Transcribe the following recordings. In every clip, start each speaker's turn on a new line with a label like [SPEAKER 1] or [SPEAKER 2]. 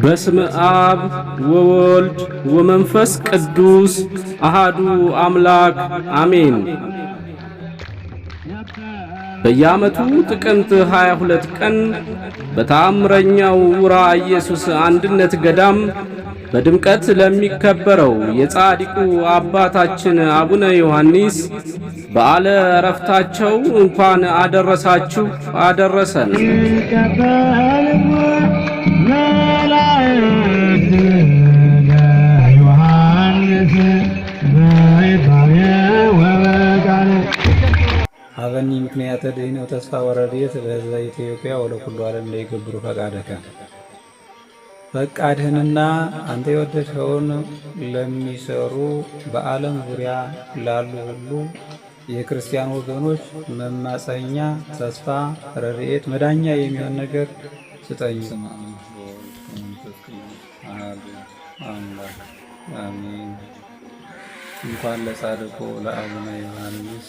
[SPEAKER 1] በስመ አብ ወወልድ ወመንፈስ ቅዱስ አሃዱ አምላክ አሜን። በየዓመቱ ጥቅምት 22 ቀን በተአምረኛው ውራ ኢየሱስ አንድነት ገዳም በድምቀት ለሚከበረው የጻድቁ አባታችን አቡነ ዮሐንስ በዓለ ዕረፍታቸው እንኳን አደረሳችሁ አደረሰን።
[SPEAKER 2] አበኒ ምክንያተ ድኅነው ተስፋ ወረድኤት ለሕዝበ ኢትዮጵያ ወለኩሉ ዓለም ለይገብሩ ፈቃደከ። ፈቃድህንና አንተ የወደድኸውን ለሚሰሩ በዓለም ዙሪያ ላሉ ሁሉ የክርስቲያን ወገኖች መማፀኛ፣ ተስፋ፣ ረድኤት፣ መዳኛ የሚሆን ነገር ስጠኝ። አሜን። እንኳን ለጻድቁ ለአቡነ ዮሐንስ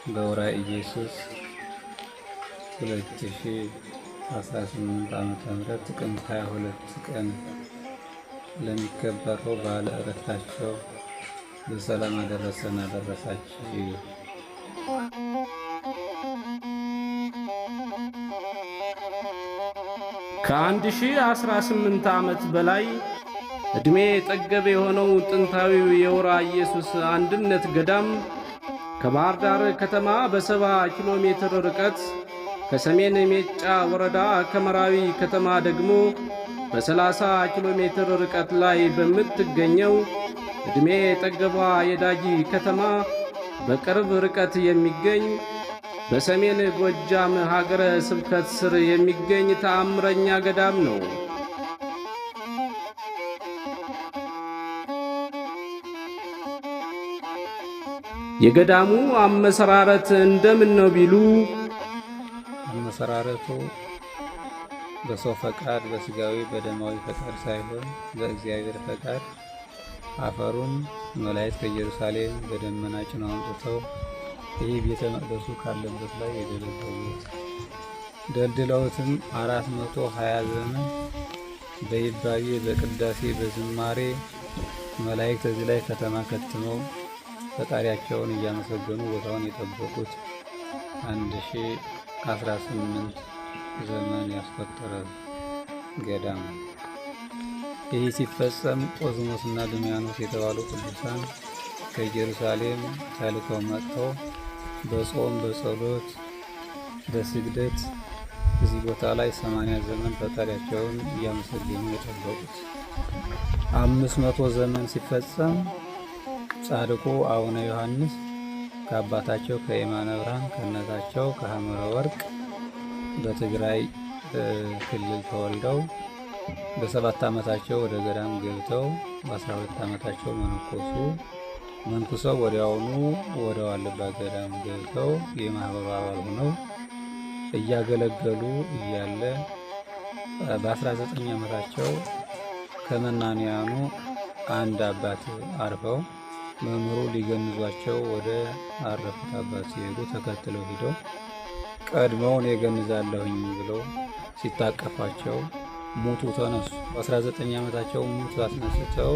[SPEAKER 2] በውራ ኢየሱስ 2018 ዓመተ ምህረት ጥቅምት 22 ቀን ለሚከበረው በዓለ ዕረፍታቸው በሰላም አደረሰን አደረሳችሁ።
[SPEAKER 1] ከ1018 ዓመት በላይ ዕድሜ ጠገብ የሆነው ጥንታዊው የውራ ኢየሱስ አንድነት ገዳም ከባህር ዳር ከተማ በ70 ኪሎ ሜትር ርቀት፣ ከሰሜን ሜጫ ወረዳ ከመራዊ ከተማ ደግሞ በ30 ኪሎ ሜትር ርቀት ላይ በምትገኘው ዕድሜ ጠገቧ የዳጊ ከተማ በቅርብ ርቀት የሚገኝ በሰሜን ጎጃም ሀገረ ስብከት ስር የሚገኝ ተአምረኛ ገዳም ነው። የገዳሙ አመሰራረት እንደምን ነው ቢሉ፣
[SPEAKER 2] አመሰራረቱ በሰው ፈቃድ በስጋዊ በደማዊ ፈቃድ ሳይሆን በእግዚአብሔር ፈቃድ አፈሩን መላእክት ከኢየሩሳሌም በደመና ጭነው አምጥተው ይህ ቤተ መቅደሱ ካለበት ላይ የደለደሉት ደልድለውትም 420 ዘመን በይባቤ በቅዳሴ በዝማሬ መላእክት እዚህ ላይ ከተማ ከትመው ፈጣሪያቸውን እያመሰገኑ ቦታውን የጠበቁት 1018 ዘመን ያስቆጠረ ገዳም። ይህ ሲፈጸም ቆዝሞስና ድሚያኖስ የተባሉ ቅዱሳን ከኢየሩሳሌም ተልከው መጥተው በጾም በጸሎት በስግደት እዚህ ቦታ ላይ 80 ዘመን ፈጣሪያቸውን እያመሰገኑ የጠበቁት 500 ዘመን ሲፈጸም ጻድቁ አቡነ ዮሐንስ ከአባታቸው ከየማነ ብርሃን ከእናታቸው ከሐመረ ወርቅ በትግራይ ክልል ተወልደው በ7 ዓመታቸው ወደ ገዳም ገብተው በ12 ዓመታቸው መነኮሱ። መንኩሰው ወዲያውኑ ወደ ዋልባ ገዳም ገብተው የማህበሩ አባል ሆነው እያገለገሉ እያለ በ19 ዓመታቸው ከመናንያኑ አንድ አባት አርፈው መምህሩ ሊገንዟቸው ወደ አረፉት አባት ሲሄዱ ተከትለው ሂደው ቀድመውን የገንዛለሁኝ ብለው ሲታቀፏቸው ሙቱ ተነሱ። በ19 ዓመታቸው ሙቱ አስነስተው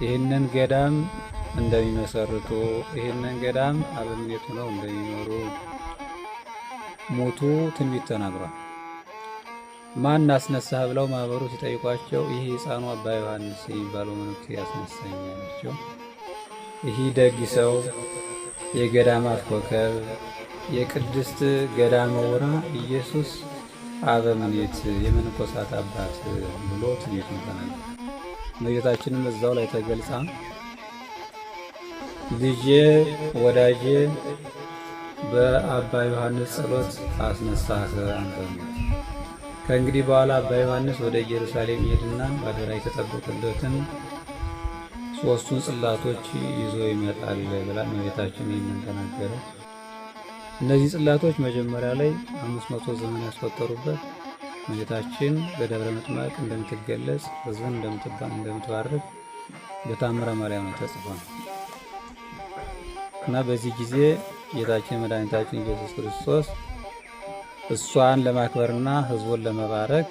[SPEAKER 2] ይህንን ገዳም እንደሚመሰርቱ ይህንን ገዳም አበምኔቱ ነው እንደሚኖሩ ሙቱ ትንቢት ተናግሯል። ማን አስነሳህ ብለው ማህበሩ ሲጠይቋቸው ይህ ሕፃኑ አባ ዮሐንስ የሚባለው መነኩሴ ያስነሳኝ ናቸው። ይህ ደግ ሰው የገዳማት ኮከብ የቅድስት ገዳመ ውራ ኢየሱስ አበምኔት የመነኮሳት አባት ብሎ ትንቢቱን ተናግሯል። እመቤታችንም እዛው ላይ ተገልጻ ልጄ ወዳጄ በአባ ዮሐንስ ጸሎት አስነሳህ አንተ። ከእንግዲህ በኋላ አባ ዮሐንስ ወደ ኢየሩሳሌም ይሄድና ባደራ የተጠበቁለትን 3ቱን ጽላቶች ይዞ ይመጣል ብላ እመቤታችን ይህንን ተናገረ። እነዚህ ጽላቶች መጀመሪያ ላይ 500 ዘመን ያስቆጠሩበት እመቤታችን በደብረ ምጥማቅ እንደምትገለጽ ሕዝብን እንደምትባርክ በታምረ ማርያም ነው ተጽፏል እና በዚህ ጊዜ ጌታችን መድኃኒታችን ኢየሱስ ክርስቶስ እሷን ለማክበርና ሕዝቡን ለመባረክ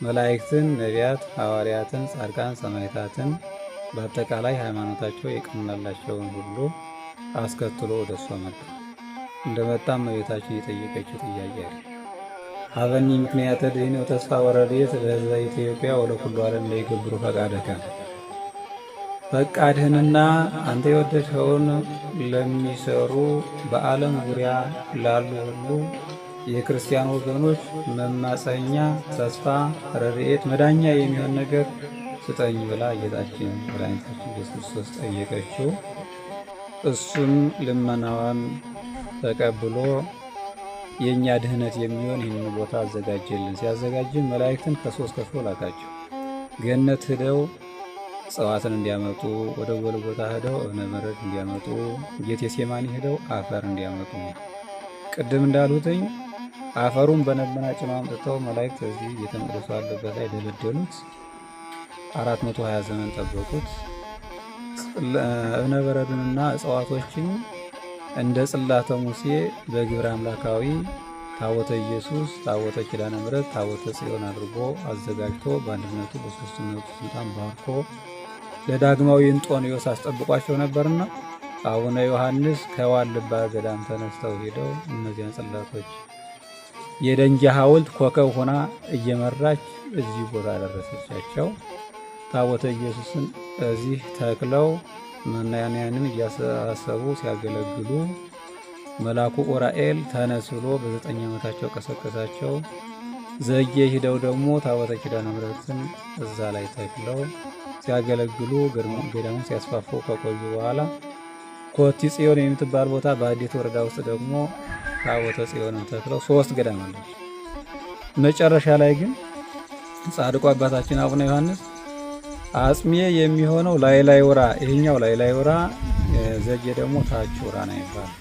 [SPEAKER 2] መላእክትን፣ ነቢያት፣ ሐዋርያትን፣ ጻድቃን፣ ሰማዕታትን በአጠቃላይ ሃይማኖታቸው የቀናላቸውን ሁሉ አስከትሎ ወደ እሷ መጣ። እንደመጣም እመቤታችን የጠየቀችው ጥያቄ አለ። ሀበኒ ምክንያተ ድኅነ ወተስፋ ወረድኤት ለሕዝበ ኢትዮጵያ ወለኩሉ ዓለም ለይገብሩ ፈቃደከ። ፈቃድህንና አንተ የወደድኸውን ለሚሰሩ በዓለም ዙሪያ ላሉ ሁሉ የክርስቲያን ወገኖች መማፀኛ፣ ተስፋ፣ ረድኤት፣ መዳኛ የሚሆን ነገር ስጠኝ ብላ ጌታችን መድኃኒታችን ኢየሱስ ክርስቶስ ጠየቀችው። እሱም ልመናዋን ተቀብሎ የእኛ ድህነት የሚሆን ይህን ቦታ አዘጋጀልን። ሲያዘጋጅን መላእክትን ከሶስት ከፍሎ ላካቸው። ገነት ሂደው እጽዋትን እንዲያመጡ፣ ወደ ጎልጎታ ሂደው እብነ በረድ እንዲያመጡ፣ ጌቴሴማኒ ሂደው አፈር እንዲያመጡ። ቅድም እንዳሉትኝ አፈሩን በደመና ጭነው አምጥተው መላእክት እዚህ ቤተ መቅደሱ አለበት ላይ ደለደሉት። 420 ዘመን ጠበቁት። እብነ በረዱንና እጽዋቶችን እንደ ጽላተ ሙሴ በግብረ አምላካዊ ታቦተ ኢየሱስ፣ ታቦተ ኪዳነ ምሕረት፣ ታቦተ ጽዮን አድርጎ አዘጋጅቶ በአንድነቱ በሦስትነቱ ስልጣን ባርኮ ለዳግማዊ እንጦንዮስ አስጠብቋቸው ነበርና አቡነ ዮሐንስ ከዋልባ ገዳም ተነስተው ሄደው እነዚያን ጽላቶች የደንጊያ ሐውልት ኮከብ ሆና እየመራች እዚህ ቦታ ደረሰቻቸው። ታቦተ ኢየሱስን እዚህ ተክለው መናንያንን እያሳሰቡ ሲያገለግሉ መልአኩ ኡራኤል ተነስ ብሎ በ9 ዓመታቸው ቀሰቀሳቸው። ዘጌ ሂደው ደግሞ ታቦተ ኪዳነ ምሕረትን እዛ ላይ ተክለው ሲያገለግሉ ገዳሙን ሲያስፋፉ ከቆዩ በኋላ ኮቲ ጽዮን የምትባል ቦታ በአዴት ወረዳ ውስጥ ደግሞ ታቦተ ጽዮንን ተክለው 3 ገዳም አለ። መጨረሻ ላይ ግን ጻድቁ አባታችን አቡነ ዮሐንስ አጽሜ የሚሆነው ላይ ወራ፣ ይሄኛው ላይ ወራ፣ ዘጌ ደግሞ ታች ወራ ነው ይባላል።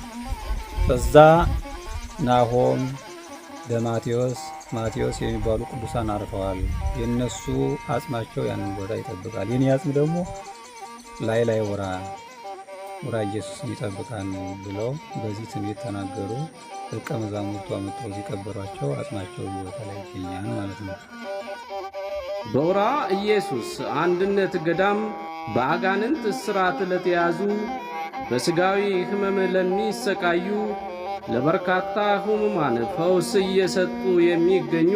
[SPEAKER 2] እዛ ናሆም፣ ማቴዎስ የሚባሉ ቅዱሳን አርፈዋል። የነሱ አጽማቸው ያንን ቦታ ይጠብቃል። የኔ አጽም ደግሞ ላይ ወራ ኢየሱስን ይጠብቃል ብለው በዚህ ትንቢት ተናገሩ። ደቀ መዛሙርቱ አመጣው ሲቀበሯቸው አጽማቸው ቦታ ላይ ይገኛል ማለት ነው።
[SPEAKER 1] በውራ ኢየሱስ አንድነት ገዳም በአጋንንት እስራት ለተያዙ፣ በሥጋዊ ሕመም ለሚሰቃዩ፣ ለበርካታ ሕሙማን ፈውስ እየሰጡ የሚገኙ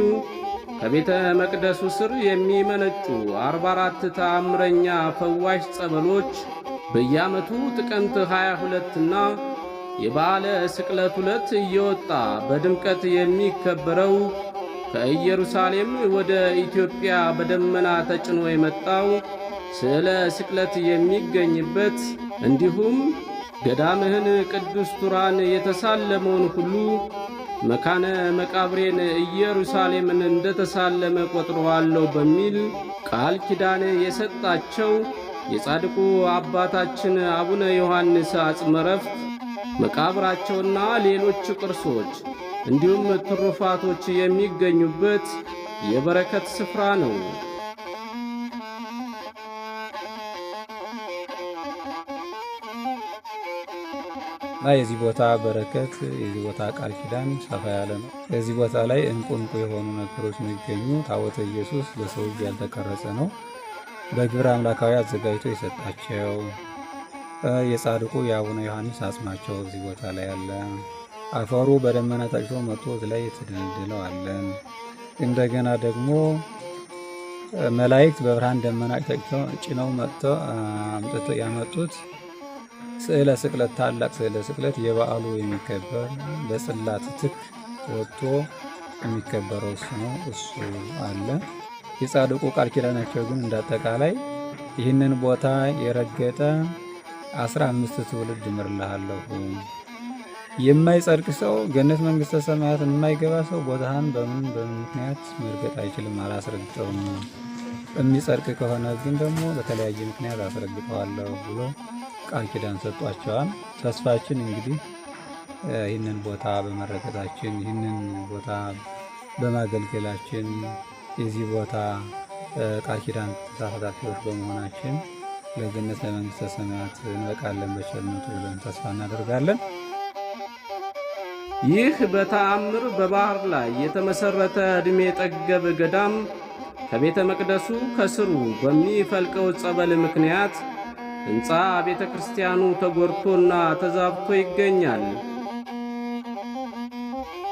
[SPEAKER 1] ከቤተ መቅደሱ ስር የሚመነጩ 44 ተአምረኛ ፈዋሽ ጸበሎች በየዓመቱ ጥቅምት 22ና የበዓለ ስቅለት ዕለት እየወጣ በድምቀት የሚከበረው ከኢየሩሳሌም ወደ ኢትዮጵያ በደመና ተጭኖ የመጣው ስዕለ ስቅለት የሚገኝበት እንዲሁም ገዳምህን ቅዱስ ቱራን የተሳለመውን ሁሉ መካነ መቃብሬን ኢየሩሳሌምን እንደተሳለመ ቆጥረዋለሁ በሚል ቃል ኪዳን የሰጣቸው የጻድቁ አባታችን አቡነ ዮሐንስ አጽመ ዕረፍት መቃብራቸውና ሌሎች ቅርሶች እንዲሁም ትሩፋቶች የሚገኙበት የበረከት ስፍራ ነው።
[SPEAKER 2] የዚህ ቦታ በረከት፣ የዚህ ቦታ ቃል ኪዳን ሰፋ ያለ ነው። የዚህ ቦታ ላይ እንቁ የሆኑ ነገሮች የሚገኙ ታቦተ ኢየሱስ በሰው እጅ ያልተቀረጸ ነው። በግብረ አምላካዊ አዘጋጅቶ የሰጣቸው የጻድቁ የአቡነ ዮሐንስ አጽማቸው እዚህ ቦታ ላይ አለ። አፈሩ በደመና ተጭኖ መጥቶ እዚህ ላይ የተደለደለው አለ። እንደገና ደግሞ መላእክት በብርሃን ደመና ጭነው መጥተው ያመጡት ስዕለ ስቅለት፣ ታላቅ ስዕለ ስቅለት የበዓሉ የሚከበር በጽላት ትክ ወጥቶ የሚከበረው እሱ ነው። እሱ አለ። የጻድቁ ቃል ኪዳናቸው ግን እንዳጠቃላይ ይህንን ቦታ የረገጠ 15 ትውልድ እምርልሃለሁ። የማይጸድቅ ሰው ገነት መንግሥተ ሰማያት የማይገባ ሰው ቦታህን በምን ምክንያት መርገጥ አይችልም፣ አላስረግጠውም። የሚጸድቅ ከሆነ ግን ደግሞ በተለያየ ምክንያት አስረግጠዋለሁ ብሎ ቃል ኪዳን ሰጧቸዋል። ተስፋችን እንግዲህ ይህንን ቦታ በመረገጣችን ይህንን ቦታ በማገልገላችን የዚህ ቦታ ቃል ኪዳን ተሳታፊዎች በመሆናችን ለገነት ለመንግስተ ሰማያት እንበቃለን በቸርነቱ ብለን ተስፋ እናደርጋለን።
[SPEAKER 1] ይህ በተአምር በባህር ላይ የተመሰረተ ዕድሜ ጠገብ ገዳም ከቤተ መቅደሱ ከስሩ በሚፈልቀው ጸበል ምክንያት ሕንፃ ቤተ ክርስቲያኑ ተጎድቶና ተዛብቶ ይገኛል።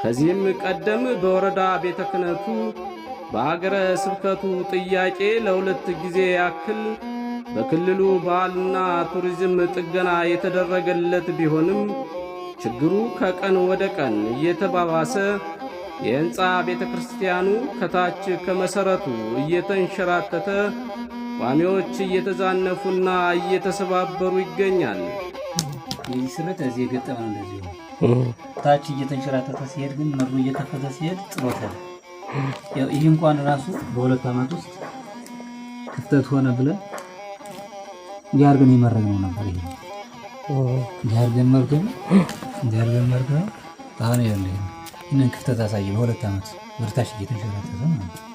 [SPEAKER 1] ከዚህም ቀደም በወረዳ ቤተ ክህነቱ በአገረ ስብከቱ ጥያቄ ለ2 ጊዜ ያክል በክልሉ ባህልና ቱሪዝም ጥገና የተደረገለት ቢሆንም ችግሩ ከቀን ወደ ቀን እየተባባሰ የሕንፃ ቤተ ክርስቲያኑ ከታች ከመሠረቱ እየተንሸራተተ ቋሚዎች እየተዛነፉና እየተሰባበሩ ይገኛል።
[SPEAKER 3] ይህ ስለት እዚህ የገጠመ ነው። እንደዚህ ታች እየተንሸራተተ ሲሄድ ግን መሩ እየከፈተ ሲሄድ ጥሎታል። ይህ እንኳን ራሱ በ2 ዓመት ውስጥ ክፍተት ሆነ ብለን እንዲያርገን የመረግነው ነበር። ይሄ እንዲያርገን መርገም አሁን ያለ ይህንን ክፍተት አሳየ። በ2 ዓመት ወደታች እየተንሸራተተ ማለት ነው።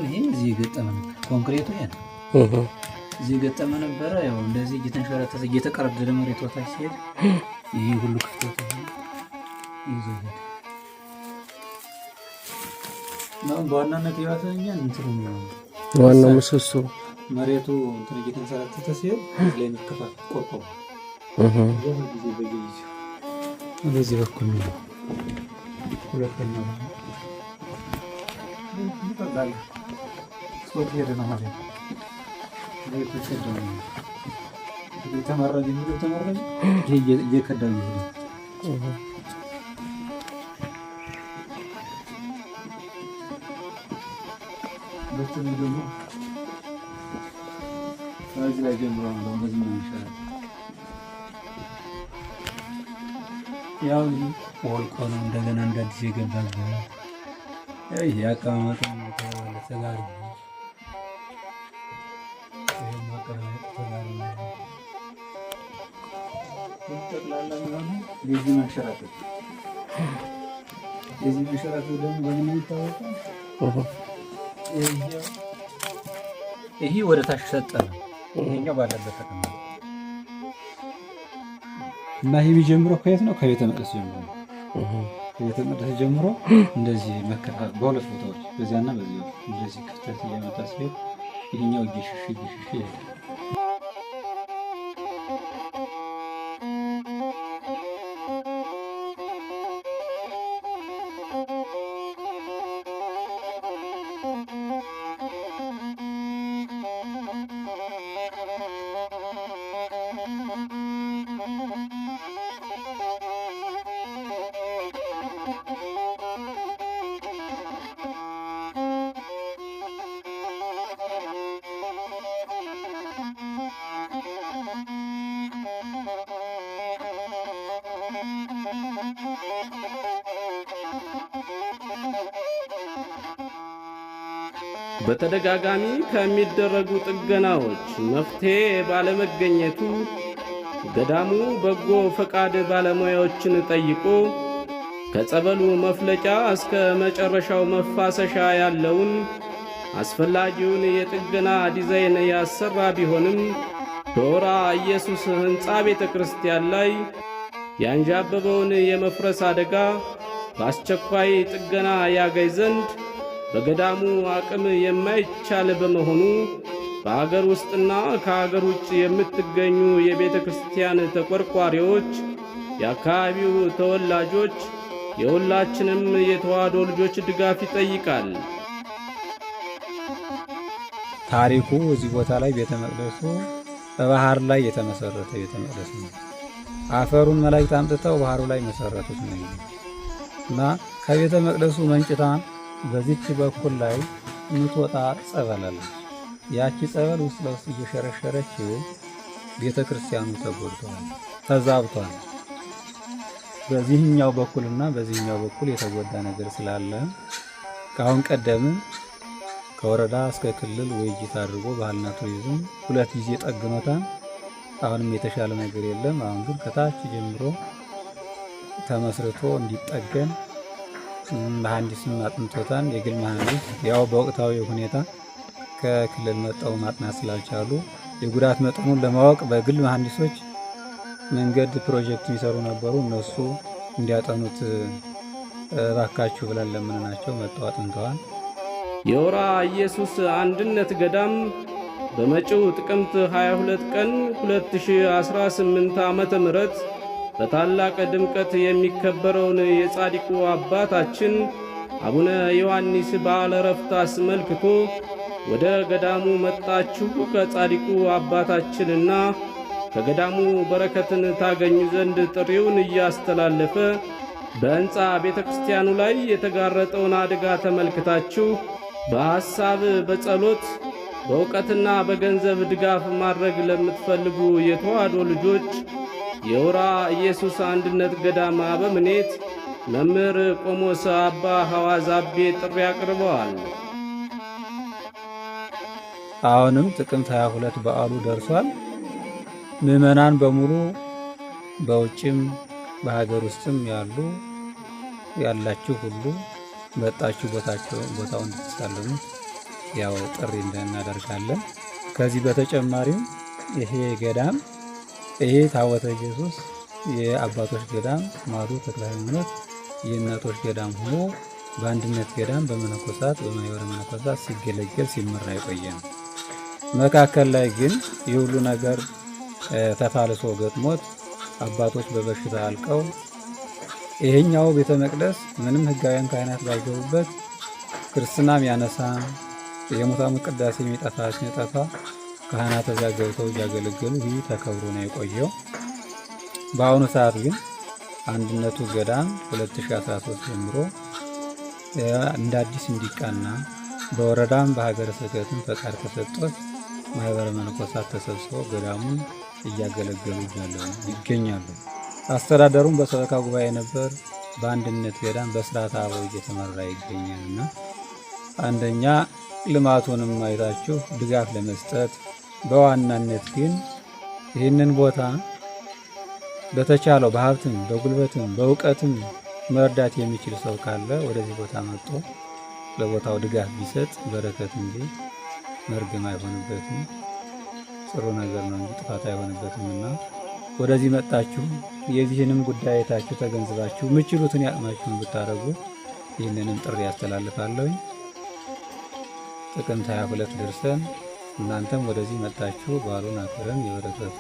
[SPEAKER 3] ይሄ እዚህ የገጠመ ነበር። ኮንክሪቱ ያን እዚህ የገጠመ ነበረ። ያው እንደዚህ እየተንሸራተተ እየተቀረደደ መሬት ወታች ሲሄድ ይሄ ሁሉ ክፍተት ይዞታል። ነው በዋናነት ያተኛ እንትሩ ነው
[SPEAKER 1] ዋናው ምሰሶ
[SPEAKER 3] መሬቱ እንትን እየተንሸራተተ ሲሄድ ላይ ንከፋት ቆርቆሮ በዚህ በኩል ነው። ሁለተኛው ስፖርት ሄደ ነው ማለት ነው። የተመረገ እየከዳው ይሄዳል። በተነ ደግሞ እዚህ ላይ ጀምሮ ነው በዚህ ነው ይሻላል። ያው ወልቆ ነው እንደገና እንደ አዲስ የገባበት። ይሄ አቀማመጥ ነው ተጋሪ ይሄ ማቀማመጥ ተጋሪ ተጠቅላላ ነው። የዚህ መሸራተት ደግሞ በምን ይታወቃል? ይሄ ወደ ታች ሰጠ ነው። ይሄኛው ባለበት ተቀመጠ እና ይሄ ቢጀምረው ከየት ነው? ከቤተ መቅደስ ጀምሮ ነው። ከቤተ መቅደስ ጀምሮ እንደዚህ መከፋት በሁለት ቦታዎች በዚያና በዚህ እንደዚህ ክፍተት እያመጣ ሲሄድ ይሄኛው እየሸሸ ይሄዳል።
[SPEAKER 1] በተደጋጋሚ ከሚደረጉ ጥገናዎች መፍትሄ ባለመገኘቱ ገዳሙ በጎ ፈቃድ ባለሙያዎችን ጠይቆ ከጸበሉ መፍለጫ እስከ መጨረሻው መፋሰሻ ያለውን አስፈላጊውን የጥገና ዲዛይን ያሰራ ቢሆንም በወራ ኢየሱስ ሕንፃ ቤተ ክርስቲያን ላይ ያንዣበበውን የመፍረስ አደጋ በአስቸኳይ ጥገና ያገኝ ዘንድ በገዳሙ አቅም የማይቻል በመሆኑ በአገር ውስጥና ከአገር ውጭ የምትገኙ የቤተ ክርስቲያን ተቆርቋሪዎች፣ የአካባቢው ተወላጆች፣ የሁላችንም የተዋሕዶ ልጆች ድጋፍ ይጠይቃል።
[SPEAKER 2] ታሪኩ እዚህ ቦታ ላይ ቤተ መቅደሱ በባህር ላይ የተመሰረተ ቤተ መቅደስ ነው። አፈሩን መላእክት አምጥተው ባህሩ ላይ መሰረቱት ነው እና ከቤተ መቅደሱ መንጭታ በዚች በኩል ላይ የምትወጣ ጸበል አለች። ያቺ ጸበል ውስጥ ለውስጥ እየሸረሸረችው ቤተ ክርስቲያኑ ተጎድቷል፣ ተዛብቷል። በዚህኛው በኩልና በዚህኛው በኩል የተጎዳ ነገር ስላለ ከአሁን ቀደም ከወረዳ እስከ ክልል ውይይት አድርጎ ባህልና ቱሪዝም 2 ጊዜ ጠግኖታል። አሁንም የተሻለ ነገር የለም። አሁን ግን ከታች ጀምሮ ተመስርቶ እንዲጠገን መሐንዲስም አጥንቶታል። የግል መሐንዲስ ያው በወቅታዊ ሁኔታ ከክልል መጣው ማጥናት ስላልቻሉ የጉዳት መጠኑን ለማወቅ በግል መሐንዲሶች መንገድ ፕሮጀክት የሚሰሩ ነበሩ። እነሱ እንዲያጠኑት እባካችሁ ብለን ለምንናቸው መጣው አጥንተዋል።
[SPEAKER 1] የወራ ኢየሱስ አንድነት ገዳም በመጪው ጥቅምት 22 ቀን 2018 ዓመተ ምህረት በታላቅ ድምቀት የሚከበረውን የጻድቁ አባታችን አቡነ ዮሐንስ በዓለ ዕረፍት አስመልክቶ ወደ ገዳሙ መጣችሁ ከጻድቁ አባታችንና ከገዳሙ በረከትን ታገኙ ዘንድ ጥሪውን እያስተላለፈ በሕንፃ ቤተ ክርስቲያኑ ላይ የተጋረጠውን አደጋ ተመልክታችሁ በሐሳብ በጸሎት በእውቀትና በገንዘብ ድጋፍ ማድረግ ለምትፈልጉ የተዋሕዶ ልጆች የወራ ኢየሱስ አንድነት ገዳም አበምኔት መምህር ቆሞስ አባ ሐዋዝ አቤ ጥሪ አቅርበዋል።
[SPEAKER 2] አሁንም ጥቅምት 22 በዓሉ ደርሷል። ምዕመናን በሙሉ በውጭም በሀገር ውስጥም ያላችሁ ሁሉ መጣችሁ ቦታውን እንድትሳለሙ ያው ጥሪ እናደርጋለን። ከዚህ በተጨማሪም ይሄ ገዳም ታቦተ ኢየሱስ የአባቶች ገዳም ማዶ ተክለ ሃይማኖት የእናቶች ገዳም ሆኖ በአንድነት ገዳም በመነኮሳት በማኅበረ መነኮሳት ሲገለገል ሲመራ የቆየ ነው። መካከል ላይ ግን የሁሉ ነገር ተፋልሶ ገጥሞት አባቶች በበሽታ አልቀው ይሄኛው ቤተ መቅደስ ምንም ሕጋውያን ካህናት ባይገቡበት ክርስትናም ያነሳ የሙታኑ ቅዳሴ የሚጠፋ ሲጠፋ ካህናት እዛ ገብተው እያገለገሉ ይህ ተከብሮ ነው የቆየው። በአሁኑ ሰዓት ግን አንድነቱ ገዳም 2013 ጀምሮ እንደ አዲስ እንዲቃና በወረዳም በሀገረ ስብከትም ፈቃድ ተሰጥቶት ማኅበረ መነኮሳት ተሰብስበው ገዳሙን እያገለገሉ ይገኛሉ። አስተዳደሩም በሰበካ ጉባኤ ነበር። በአንድነት ገዳም በስርዓተ አበው እየተመራ ይገኛልና አንደኛ ልማቱንም አይታችሁ ድጋፍ ለመስጠት በዋናነት ግን ይህንን ቦታ በተቻለው በሀብትም በጉልበትም በእውቀትም መርዳት የሚችል ሰው ካለ ወደዚህ ቦታ መጥቶ ለቦታው ድጋፍ ቢሰጥ በረከት እንጂ መርገም አይሆንበትም። ጥሩ ነገር ነው እንጂ ጥፋት አይሆንበትምና ወደዚህ መጣችሁ የዚህንም ጉዳይ አይታችሁ ተገንዝባችሁ ምችሉትን ያቅማችሁን ብታረጉ ይህንንም ጥሪ ያስተላልፋለሁ። ጥቅምት 22 ደርሰን እናንተም ወደዚህ መጣችሁ በዓሉን አክብረን የበረከቱ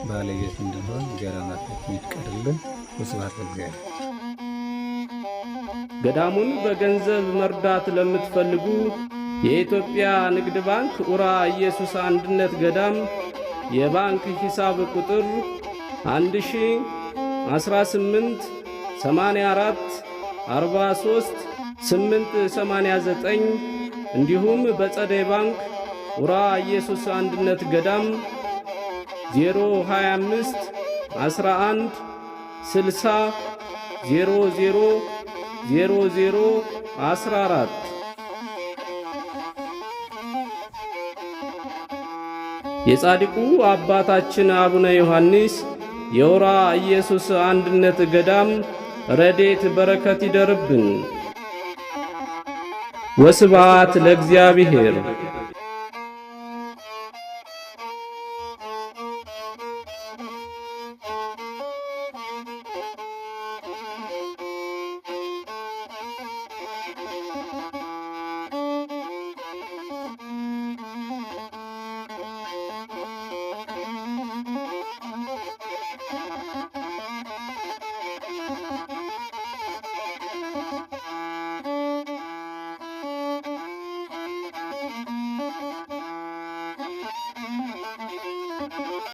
[SPEAKER 2] ባለቤት እንድንሆን ገራማታችን ይፍቀድልን። ወስብሐት ለእግዚአብሔር።
[SPEAKER 1] ገዳሙን በገንዘብ መርዳት ለምትፈልጉ የኢትዮጵያ ንግድ ባንክ ኡራ ኢየሱስ አንድነት ገዳም የባንክ ሂሳብ ቁጥር 1018 84 43 889 እንዲሁም በጸደይ ባንክ ኡራ ኢየሱስ አንድነት ገዳም 025 11 60 00 00 14 የጻድቁ አባታችን አቡነ ዮሐንስ የወራ ኢየሱስ አንድነት ገዳም ረድኤት በረከት ይደርብን። ወስብሐት ለእግዚአብሔር።